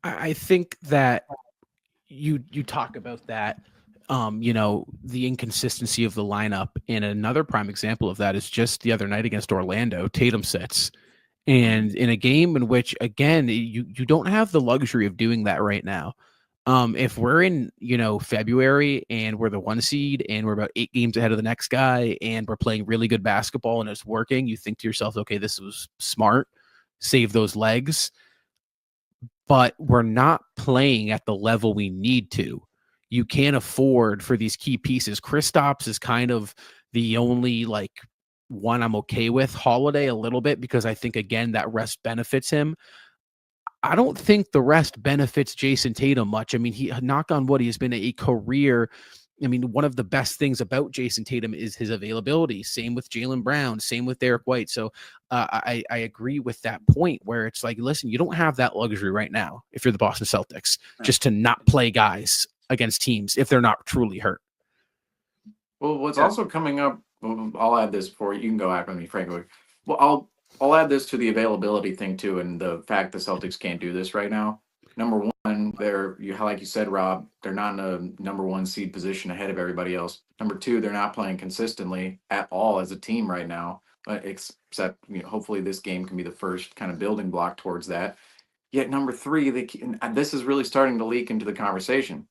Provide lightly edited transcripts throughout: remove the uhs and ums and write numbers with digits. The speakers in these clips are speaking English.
I think that you talk about that, the inconsistency of the lineup, and another prime example of that is just the other night against Orlando. Tatum sits, and in a game in which, again, you don't have the luxury of doing that right now. If we're in, February and we're the 1 seed and we're about 8 games ahead of the next guy and we're playing really good basketball and it's working, you think to yourself, okay, this was smart, save those legs. But we're not playing at the level we need to. You can't afford for these key pieces. Kristaps is kind of the only one I'm okay with. Holiday a little bit, because I think, again, that rest benefits him. I don't think the rest benefits Jason Tatum much. I mean, he, knock on wood, he has been a career. I mean, one of the best things about Jason Tatum is his availability. Same with Jaylen Brown, same with Derek White. So I agree with that point where it's like, listen, you don't have that luxury right now if you're the Boston Celtics, just to not play guys against teams if they're not truly hurt. Well, what's also coming up, I'll add this before you can go after me, Franco. Well, I'll add this to the availability thing too, and the fact the Celtics can't do this right now. Number one, like you said, Rob, they're not in a number one seed position ahead of everybody else. Number two, they're not playing consistently at all as a team right now. Except, hopefully this game can be the first kind of building block towards that. Yet number three, this is really starting to leak into the conversation.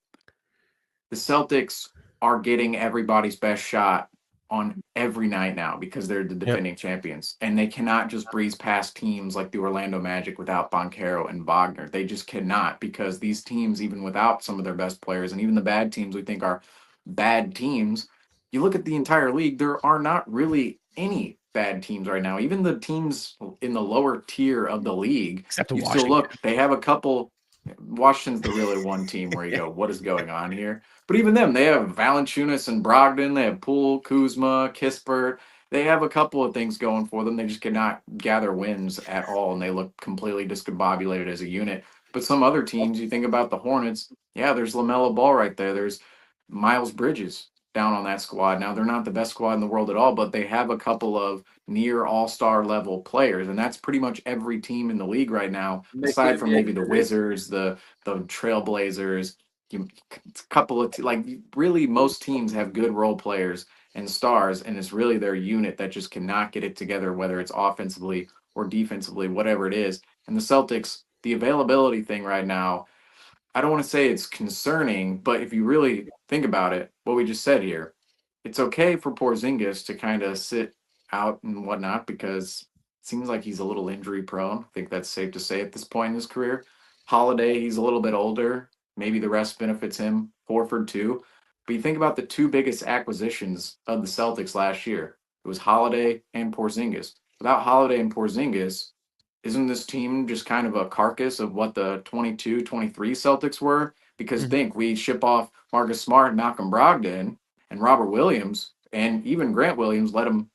The Celtics are getting everybody's best shot on every night now because they're the Yep. defending champions. And they cannot just breeze past teams like the Orlando Magic without Boncaro and Wagner. They just cannot, because these teams, even without some of their best players, and even the bad teams we think are bad teams, you look at the entire league, there are not really any bad teams right now. Even the teams in the lower tier of the league, Except to you still Washington. look, they have a couple. Washington's the really one team where you Yeah. go, what is going on here? But even them, they have Valanciunas and Brogdon. They have Poole, Kuzma, Kispert. They have a couple of things going for them. They just cannot gather wins at all, and they look completely discombobulated as a unit. But some other teams, you think about the Hornets. Yeah, there's LaMelo Ball right there. There's Miles Bridges down on that squad. Now they're not the best squad in the world at all, but they have a couple of near all-star level players, and that's pretty much every team in the league right now, aside from maybe the Wizards, the Trailblazers. A couple of really most teams have good role players and stars, and it's really their unit that just cannot get it together, whether it's offensively or defensively, whatever it is. And the Celtics, the availability thing right now, I don't want to say it's concerning, but if you really think about it, what we just said here, it's okay for Porzingis to kind of sit out and whatnot because it seems like he's a little injury prone. I think that's safe to say at this point in his career. Holiday, he's a little bit older. Maybe the rest benefits him. Horford too. But you think about the two biggest acquisitions of the Celtics last year. It was Holiday and Porzingis. Without Holiday and Porzingis, isn't this team just kind of a carcass of what the 22, 23 Celtics were? Because Mhm. think we ship off Marcus Smart, Malcolm Brogdon, and Robert Williams, and even Grant Williams, let him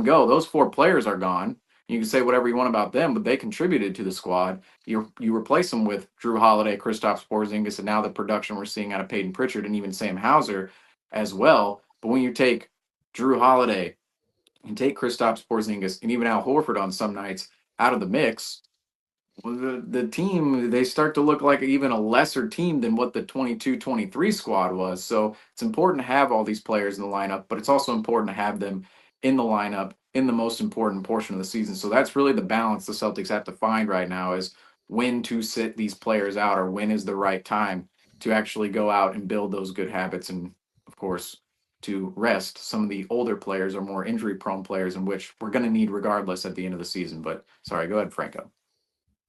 go. Those four players are gone. You can say whatever you want about them, but they contributed to the squad. You replace them with Drew Holiday, Kristaps Porzingis, and now the production we're seeing out of Peyton Pritchard and even Sam Hauser as well. But when you take Drew Holiday and take Kristaps Porzingis and even Al Horford on some nights out of the mix, well, the team, they start to look like even a lesser team than what the 22-23 squad was. So it's important to have all these players in the lineup, but it's also important to have them in the lineup in the most important portion of the season. So that's really the balance the Celtics have to find right now, is when to sit these players out, or when is the right time to actually go out and build those good habits, and of course to rest some of the older players or more injury prone players, in which we're going to need regardless at the end of the season. But sorry, go ahead, Franco.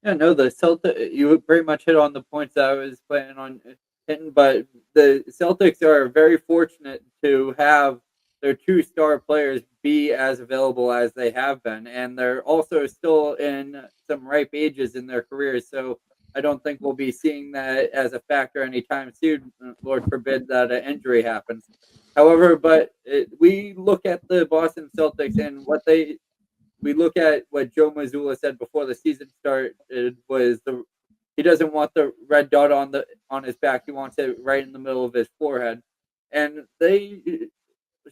Yeah, no, the Celtics, you pretty much hit on the points that I was planning on hitting, but the Celtics are very fortunate to have their two star players be as available as they have been, and they're also still in some ripe ages in their careers. So I don't think we'll be seeing that as a factor anytime soon. Lord forbid that an injury happens. However, we look at the Boston Celtics and we look at what Joe Mazzulla said before the season started was he doesn't want the red dot on his back. He wants it right in the middle of his forehead. And they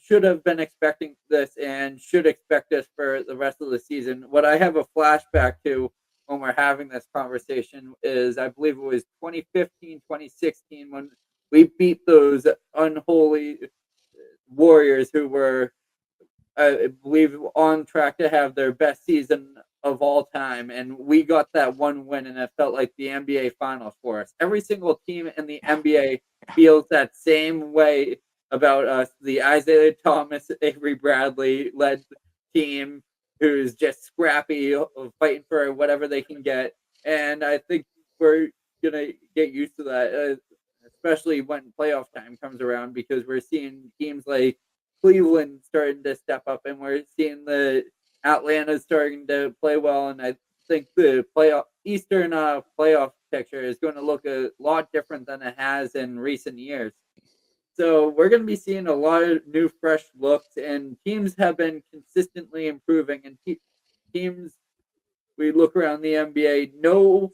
should have been expecting this and should expect this for the rest of the season. What I have a flashback to when we're having this conversation is I believe it was 2015, 2016 when we beat those unholy Warriors who were, I believe, on track to have their best season of all time. And we got that one win, and it felt like the NBA Finals for us. Every single team in the NBA feels that same way about us. The Isaiah Thomas, Avery Bradley led team who's just scrappy, fighting for whatever they can get. And I think we're going to get used to that, especially when playoff time comes around, because we're seeing teams like Cleveland starting to step up, and we're seeing the Atlanta starting to play well. And I think the Eastern playoff picture is going to look a lot different than it has in recent years. So we're going to be seeing a lot of new, fresh looks, and teams have been consistently improving. And teams, we look around the NBA, no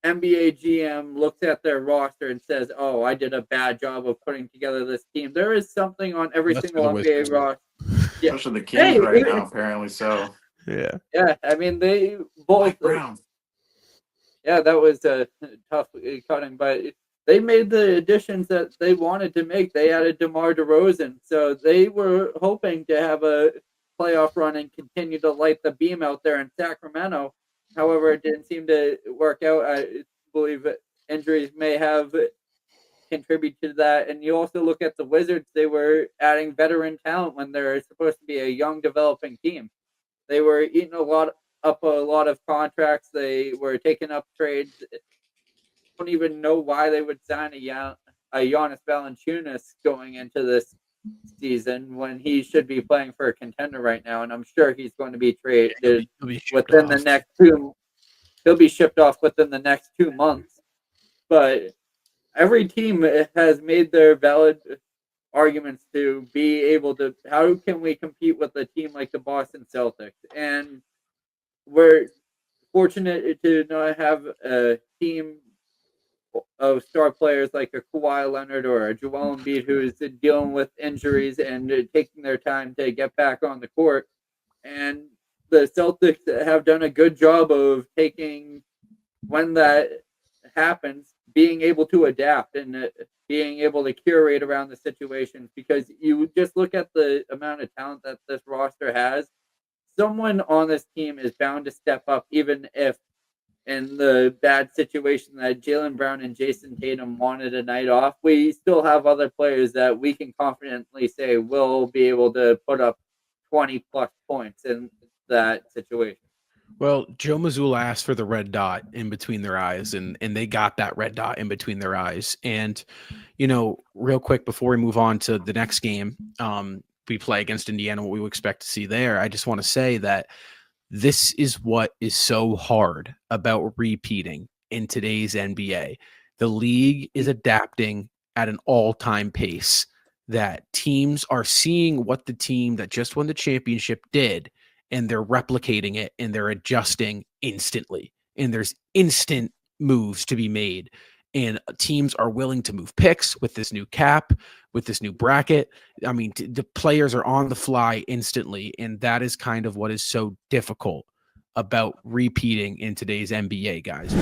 NBA GM looks at their roster and says, "Oh, I did a bad job of putting together this team." There is something on every single NBA roster. Yeah. Especially the Kings right now, apparently. So yeah. I mean, they both. Brown. Yeah, that was a tough cutting, but they made the additions that they wanted to make. They added DeMar DeRozan, so they were hoping to have a playoff run and continue to light the beam out there in Sacramento. However, it didn't seem to work out. I believe injuries may have contributed to that. And you also look at the Wizards, they were adding veteran talent when they're supposed to be a young, developing team. They were eating a lot of contracts. They were taking up trades. I don't even know why they would sign a Giannis Valanciunas going into this season when he should be playing for a contender right now, and I'm sure he's going to be traded within the next two. He'll be shipped off within the next 2 months. But every team has made their valid arguments to be able to. How can we compete with a team like the Boston Celtics? And we're fortunate to not have a team of star players like a Kawhi Leonard or a Joel Embiid who is dealing with injuries and taking their time to get back on the court. And the Celtics have done a good job of taking, when that happens, being able to adapt and being able to curate around the situations, because you just look at the amount of talent that this roster has. Someone on this team is bound to step up, even if in the bad situation that Jaylen Brown and Jason Tatum wanted a night off, we still have other players that we can confidently say will be able to put up 20 plus points in that situation. Well, Joe Mazzulla asked for the red dot in between their eyes, and they got that red dot in between their eyes. And, real quick before we move on to the next game, we play against Indiana, what we would expect to see there. I just want to say that this is what is so hard about repeating in today's NBA. The league is adapting at an all-time pace, that teams are seeing what the team that just won the championship did, and they're replicating it, and they're adjusting instantly. And there's instant moves to be made. And teams are willing to move picks with this new cap, with this new bracket. I mean, the players are on the fly instantly. And that is kind of what is so difficult about repeating in today's NBA, guys.